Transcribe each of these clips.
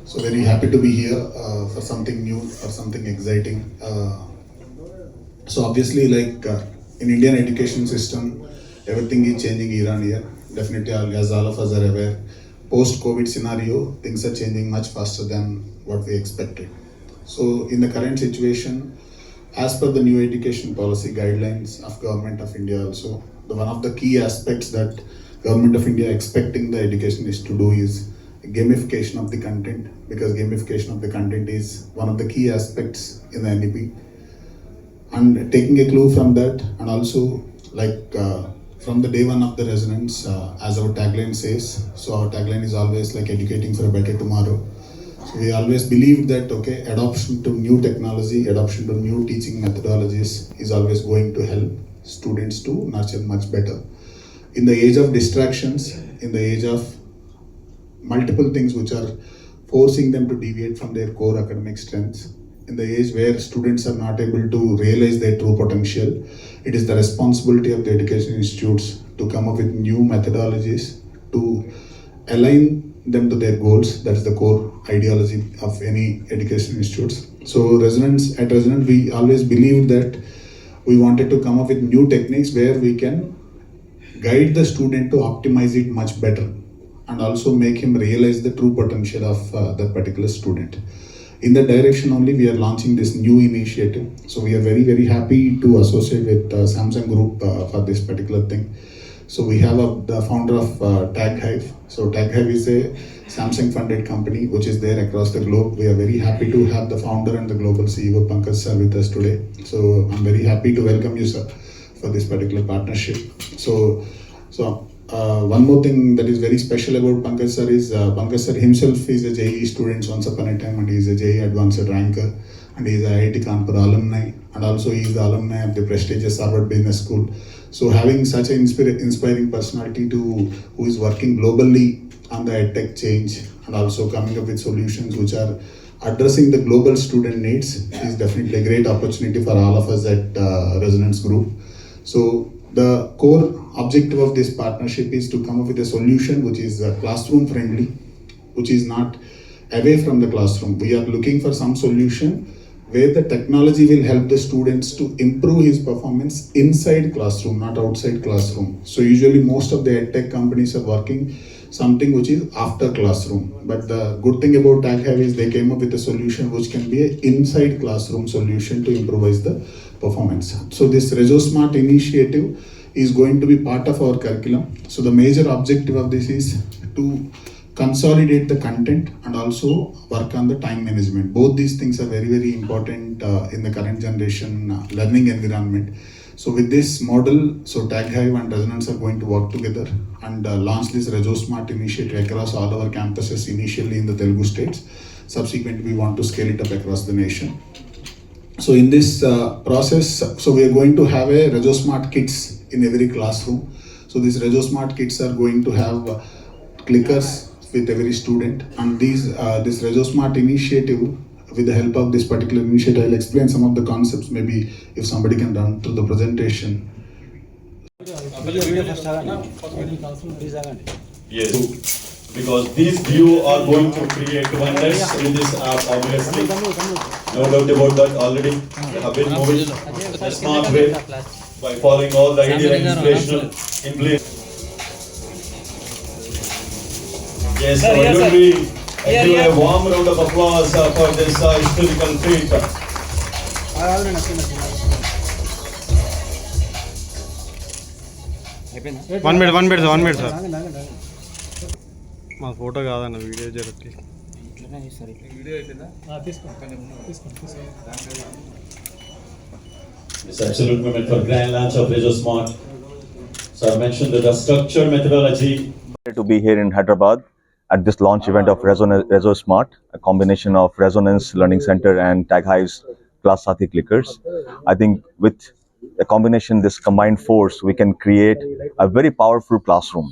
So very happy to be here for something new, for something exciting. So obviously, in Indian education system, everything is changing year on year. Definitely, as all of us are aware, post-COVID scenario, things are changing much faster than what we expected. So in the current situation, as per the new education policy guidelines of Government of India, also one of the key aspects that Government of India expecting the education is to do is gamification of the content, because gamification of the content is one of the key aspects in the NEP. And taking a clue from that, and also from the day one of the resonance, as our tagline says, so our tagline is always like educating for a better tomorrow. So we always believe that adoption to new technology, adoption to new teaching methodologies is always going to help students to nurture much better. In the age of distractions, in the age of multiple things which are forcing them to deviate from their core academic strengths, in the age where students are not able to realize their true potential, it is the responsibility of the education institutes to come up with new methodologies to align them to their goals. That is the core ideology of any education institutes. So at Resonance, we always believed that we wanted to come up with new techniques where we can guide the student to optimize it much better and also make him realize the true potential of that particular student. In that direction only, we are launching this new initiative. So we are very, very happy to associate with Samsung Group for this particular thing. So we have the founder of Tag Hive. So Tag Hive is a Samsung funded company which is there across the globe. We are very happy to have the founder and the global CEO Pankaj sir with us today. So I'm very happy to welcome you, sir, for this particular partnership. One more thing that is very special about Pankaj sir is Pankaj sir himself is a JEE student once upon a time, and he is a JEE advanced ranker, and he is a IIT Kanpur alumni, and also he is the alumni of the prestigious Harvard Business School. So having such an inspiring personality who is working globally on the edtech change and also coming up with solutions which are addressing the global student needs is definitely a great opportunity for all of us at Resonance Group. So the core objective of this partnership is to come up with a solution which is classroom friendly, which is not away from the classroom. We are looking for some solution where the technology will help the students to improve his performance inside classroom, not outside classroom. So usually most of the edtech companies are working something which is after classroom. But the good thing about TagHive is they came up with a solution which can be an inside classroom solution to improvise the performance. So this Reso Smart initiative is going to be part of our curriculum. So the major objective of this is to consolidate the content and also work on the time management. Both these things are very, very important in the current generation learning environment. So with this model, so TagHive and Resonance are going to work together and launch this Reso Smart initiative across all our campuses initially in the Telugu states. Subsequently, we want to scale it up across the nation. So in this process, so we are going to have a Reso Smart kits in every classroom. So these Reso Smart kits are going to have clickers with every student, and this Reso Smart initiative, with the help of this particular initiative, I'll explain some of the concepts. Maybe if somebody can run through the presentation. Yes, because these view are going to create wonders with this app, obviously. No doubt about that already. They have been moving in a smart way by following all the ideal and inspirational implements. Yes, so we give a warm round of applause for this historical feat. 1 minute sir. మా photo కాదన్న video జరుగుతుంది. It's absolute moment for grand launch of Reso Smart. So I mentioned the structured methodology. To be here in Hyderabad at this launch event of Reso Smart, a combination of Resonance Learning Center and TagHive's Class Sathi clickers. I think with a combination, this combined force, we can create a very powerful classroom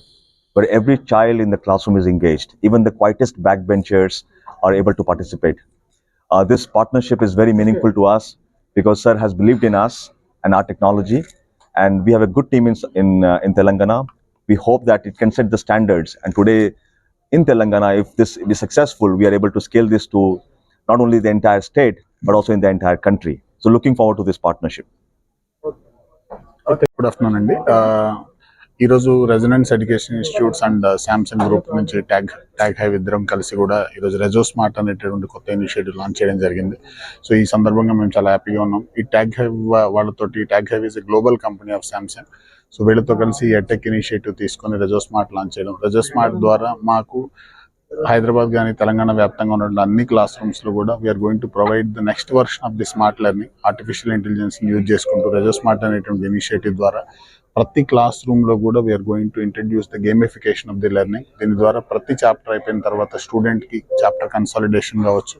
where every child in the classroom is engaged. Even the quietest backbenchers are able to participate. This partnership is very meaningful to us because Sir has believed in us and our technology, and we have a good team in Telangana. We hope that it can set the standards, and today in Telangana, if this is successful, we are able to scale this to not only the entire state, but also in the entire country. So looking forward to this partnership. Good afternoon అండి. ఈరోజు residence education institutes and Samsung group నుంచి tag hive ఇద్దరం కలిసి కూడా ఈరోజు రెజో smart అనేటటువంటి కొత్త initiative launch చేయడం జరిగింది. సో ఈ సందర్భంగా మేము చాలా హ్యాపీగా ఉన్నాం. ఈ ట్యాగ్ హైవ్ వాళ్ళతోటి, Tag Hive is a global company of Samsung. So వీళ్ళతో కలిసి ఎడ్టెక్ ఇనిషియేటివ్ తీసుకొని రెజో స్మార్ట్ లాంచ్ చేయడం. రెజో స్మార్ట్ ద్వారా మాకు హైదరాబాద్ కానీ తెలంగాణ వ్యాప్తంగా ఉన్నటువంటి అన్ని క్లాస్ రూమ్స్లో కూడా we are going to provide the next version of the smart learning, artificial ఇంటెలిజెన్స్ని యూజ్ చేసుకుంటూ రెజో స్మార్ట్ అనేటువంటి ఇనిషియేటివ్ ద్వారా ప్రతి క్లాస్ రూమ్లో కూడా we are going to introduce the gamification of the learning. దీని ద్వారా ప్రతి చాప్టర్ అయిపోయిన తర్వాత స్టూడెంట్కి చాప్టర్ కన్సాలిడేషన్ కావచ్చు,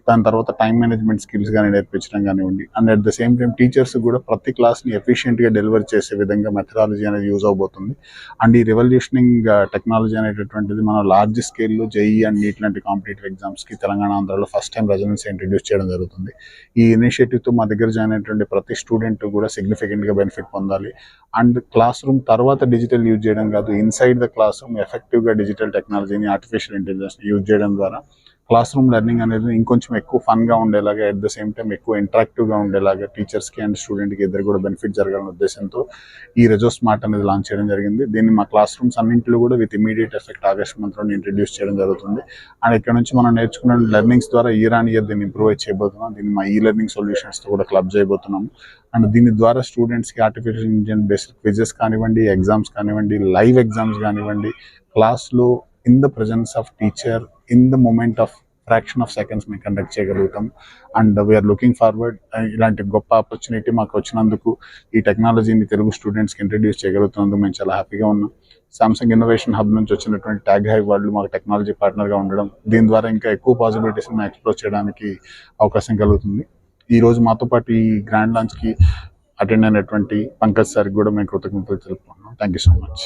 దాని తర్వాత టైం మేనేజ్మెంట్ స్కిల్స్ కానీ నేర్పించడం కానివ్వండి, and at the same time teachers కూడా ప్రతి క్లాస్ని ఎఫిషియెంట్గా డెలివర్ చేసే విధంగా మెథడాలజీ అనేది యూజ్ అవబోతుంది. అండ్ ఈ రెవల్యూషనింగ్ టెక్నాలజీ అనేటటువంటిది మన లార్జ్ స్కేల్లో జేఈ అండ్ నీట్ లాంటి కాంపిటేటివ్ ఎగ్జామ్స్కి తెలంగాణ, ఆంధ్రాలో ఫస్ట్ టైం రెజొనెన్స్ ఇంట్రడ్యూస్ చేయడం జరుగుతుంది. ఈ ఇనిషియేటివ్తో మా దగ్గర జాయిన్ అయినటువంటి ప్రతి స్టూడెంట్ కూడా సిగ్నిఫికెంట్గా బెనిఫిట్ పొందాలి. అండ్ క్లాస్ రూమ్ తర్వాత డిజిటల్ యూజ్ చేయడం కాదు, ఇన్సైడ్ ద క్లాస్ రూమ్ ఎఫెక్టివ్గా డిజిటల్ టెక్నాలజీని, ఆర్టిఫిషియల్ ఇంటెలిజెన్స్ యూజ్ చేయడం ద్వారా క్లాస్ రూమ్ లెర్నింగ్ అనేది ఇంకొంచెం ఎక్కువ ఫన్గా ఉండేలాగా, అట్ ద సేమ్ టైం ఎక్కువ ఇంటరాక్టివ్గా ఉండేలాగా టీచర్స్కి అండ్ స్టూడెంట్కి ఇద్దరు కూడా బెనిఫిట్ జరగాలనే ఉద్దేశంతో ఈ రెజో స్మార్ట్ అనేది లాంచ్ చేయడం జరిగింది. దీన్ని మా క్లాస్ రూమ్స్ అన్నింటిలో కూడా విత్ ఇమీడియట్ ఎఫెక్ట్ ఆగస్ట్ మంత్లో ఇంట్రడ్యూస్ చేయడం జరుగుతుంది. అండ్ ఇక్కడ నుంచి మనం నేర్చుకున్న లెర్నింగ్స్ ద్వారా ఇయర్ ఆన్ ఇయర్ దీన్ని ఇంప్రూవ్ చేయబోతున్నాం. దీన్ని మా ఈ లెర్నింగ్ సొల్యూషన్స్తో కూడా క్లబ్ చేయబోతున్నాము. అండ్ దీని ద్వారా స్టూడెంట్స్కి ఆర్టిఫిషియల్ ఇంటెలిజెన్స్ బేస్డ్ క్విజెస్ కానివ్వండి, ఎగ్జామ్స్ కానివ్వండి, లైవ్ ఎగ్జామ్స్ కానివ్వండి, క్లాస్లో in the presence of teacher in the moment of fraction of seconds మేము కండక్ట్ చేయగలుగుతాం. And we are looking forward. ఇలాంటి గొప్ప ఆపర్చునిటీ మాకు వచ్చినందుకు, ఈ టెక్నాలజీని తెలుగు స్టూడెంట్స్కి ఇంట్రడ్యూస్ చేయగలుగుతున్నందుకు మేము చాలా హ్యాపీగా ఉన్నాం. సామ్సంగ్ ఇన్నోవేషన్ హబ్ నుంచి వచ్చినటువంటి ట్యాగ్ హైవ్ వాళ్ళు మాకు టెక్నాలజీ పార్ట్నర్గా ఉండడం, దీని ద్వారా ఇంకా ఎక్కువ పాసిబిలిటీస్ని మేము ఎక్స్ప్లోర్ చేయడానికి అవకాశం కలుగుతుంది. ఈరోజు మాతో పాటు ఈ గ్రాండ్ లాంచ్కి అటెండ్ అయినటువంటి పంకజ్ సార్కి కూడా మేము కృతజ్ఞతలు తెలుపుకుంటున్నాం. Thank you so much.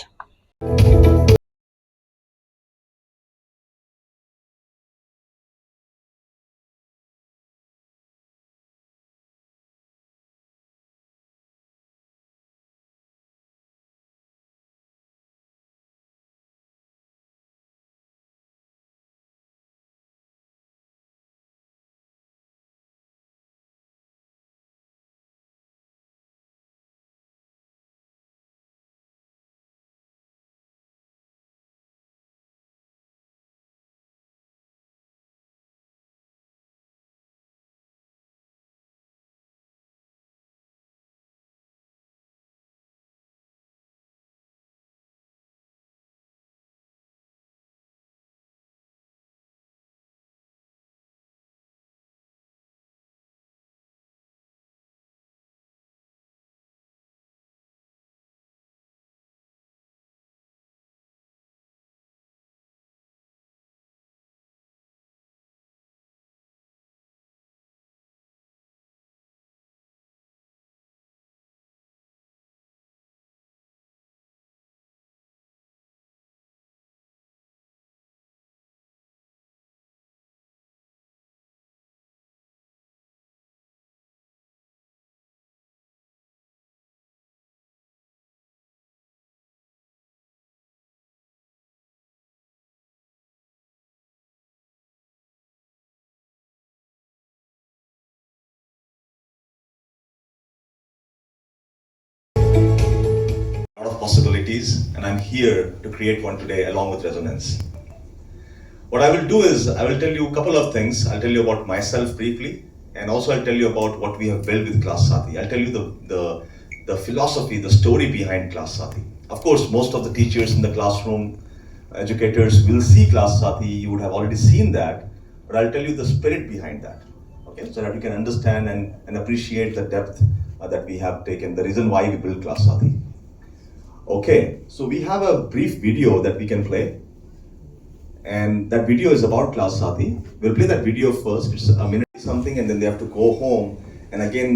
A lot of possibilities, and I'm here to create one today along with Resonance. What I will do is, I will tell you a couple of things. I'll tell you about myself briefly, and also I'll tell you about what we have built with Class Saathi. I'll tell you the philosophy, the story behind Class Saathi. Of course, most of the teachers in the classroom, educators will see Class Saathi. You would have already seen that, but I'll tell you the spirit behind that. Okay, so that you can understand and appreciate the depth that we have taken, the reason why we built Class Saathi. Okay, so we have a brief video that we can play, and that video is about Class Saathi. We'll play that video first. It's a minute something, and then they have to go home and again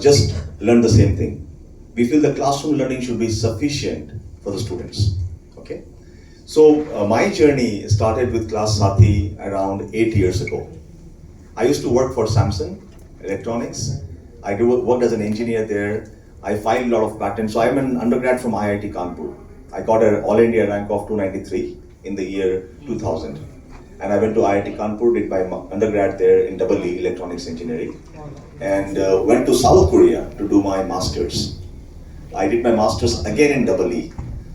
just learn the same thing. We feel the classroom learning should be sufficient for the students. Okay, so my journey started with Class Saathi around 8 years ago. I used to work for Samsung Electronics. I worked as an engineer there. I filed a lot of patents. So I'm an undergrad from IIT Kanpur. I got an All India rank of 293. in the year 2000. And I went to IIT Kanpur, did my undergrad there in EE Electronics Engineering, and went to South Korea to do my masters. I did my masters again in EE.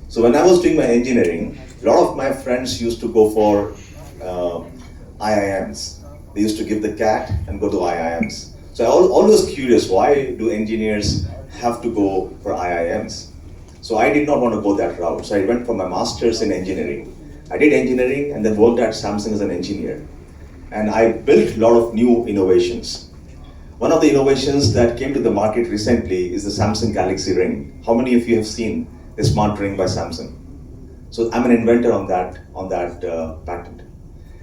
So when I was doing my engineering, a lot of my friends used to go for IIMs. They used to give the CAT and go to IIMs. So I was always curious, why do engineers have to go for IIMs? So I did not want to go that route. So I went for my masters in engineering. I did engineering and then worked at Samsung as an engineer. And I built a lot of new innovations. One of the innovations that came to the market recently is the Samsung Galaxy Ring. How many of you have seen the smart ring by Samsung? So I'm an inventor on that patent.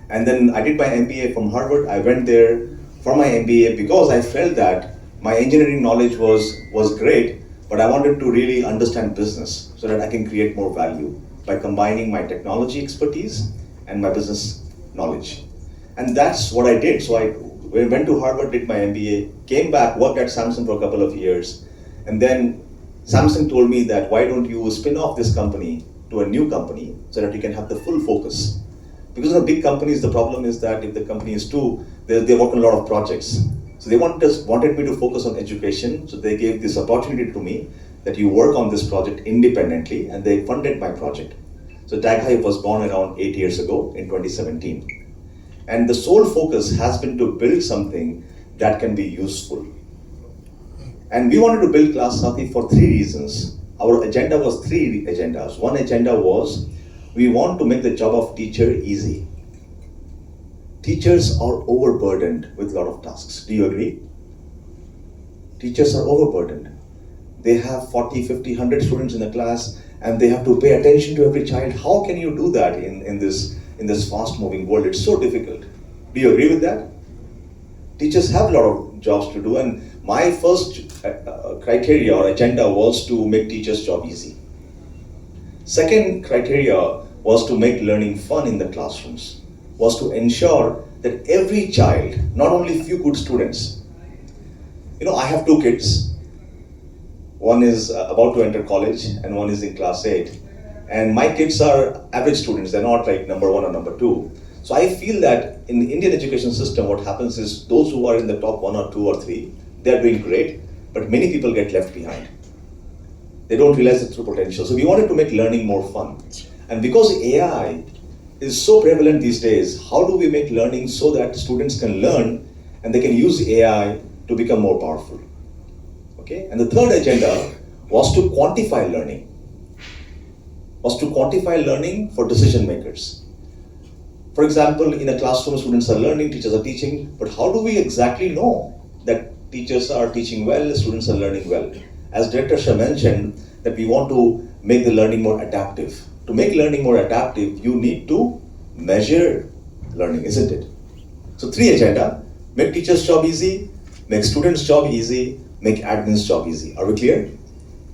And then I did my MBA from Harvard. I went there for my MBA because I felt that my engineering knowledge was great, but I wanted to really understand business so that I can create more value by combining my technology expertise and my business knowledge. And that's what I did. So I went to Harvard, did my MBA, came back, worked at Samsung for a couple of years, and then Samsung told me that why don't you spin off this company to a new company so that you can have the full focus. Because in the big companies, the problem is that if the company is they work on a lot of projects. So they wanted me to focus on education, so they gave this opportunity to me that you work on this project independently, and they funded my project. So TagHive was born around 8 years ago in 2017. And the sole focus has been to build something that can be useful. And we wanted to build Class Sathi for 3 reasons. Our agenda was 3 agendas. One agenda was, we want to make the job of teacher easy. Teachers are overburdened with a lot of tasks. Do you agree? Teachers are overburdened. They have 40, 50, 100 students in the class, and they have to pay attention to every child. How can you do that in this fast-moving world? It's so difficult. Do you agree with that? Teachers have a lot of jobs to do, and my first criteria or agenda was to make teachers' job easy. Second criteria was to make learning fun in the classrooms, was to ensure that every child, not only few good students. I have 2 kids. One is about to enter college and one is in class 8. And my kids are average students, they're not like number 1 or number 2. So I feel that in the Indian education system, what happens is those who are in the top 1 or 2 or 3, they're doing great, but many people get left behind. They don't realize the true potential. So we wanted to make learning more fun. And because AI is so prevalent these days, how do we make learning so that students can learn and they can use AI to become more powerful? Okay? And the third agenda was to quantify learning. Was to quantify learning for decision makers. For example, in a classroom, students are learning, teachers are teaching, but how do we exactly know that teachers are teaching well, students are learning well? As Director Shah mentioned, that we want to make the learning more adaptive. To make learning more adaptive, you need to measure learning, isn't it? So 3 agenda, make teachers' job easy, make students' job easy, make admin's job easy. Are we clear?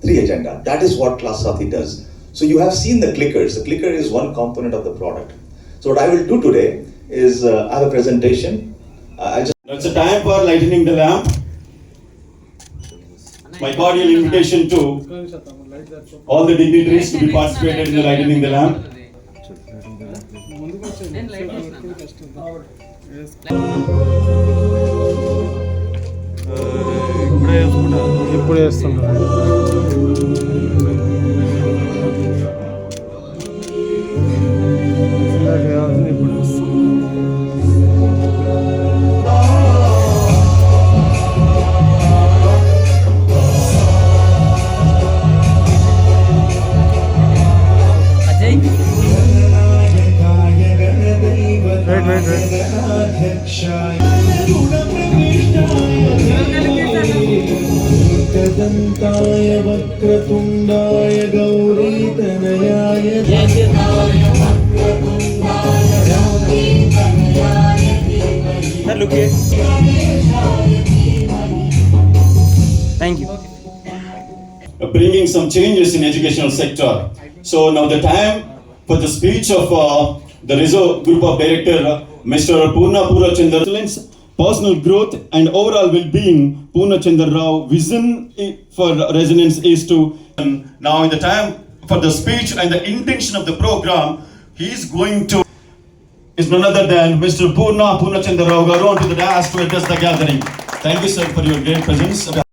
3 agenda. That is what Class Sathi does. So you have seen the clickers. The clicker is one component of the product. So what I will do today is I have a presentation. It's a time for lightening the lamp. My cordial invitation to all the dignitaries to be participated in the lightening the lamp. ఇప్పుడు వేస్తున్నా ఇప్పుడు एकदन्ताय वक्रतुण्डाय गौरीतनयाय Thank you. Bringing some changes in educational sector. So now the time for the speech of the Reso Group of Director, Mr. Purna Purachandra. Personal growth and overall well-being, Purna Chandra Rao vision for Resonance is to now in the time for the speech and the intention of the program, he is going to is none other than Mr. Purnachandra Rao Garu onto the dais to address the gathering. Thank you, sir, for your great presence.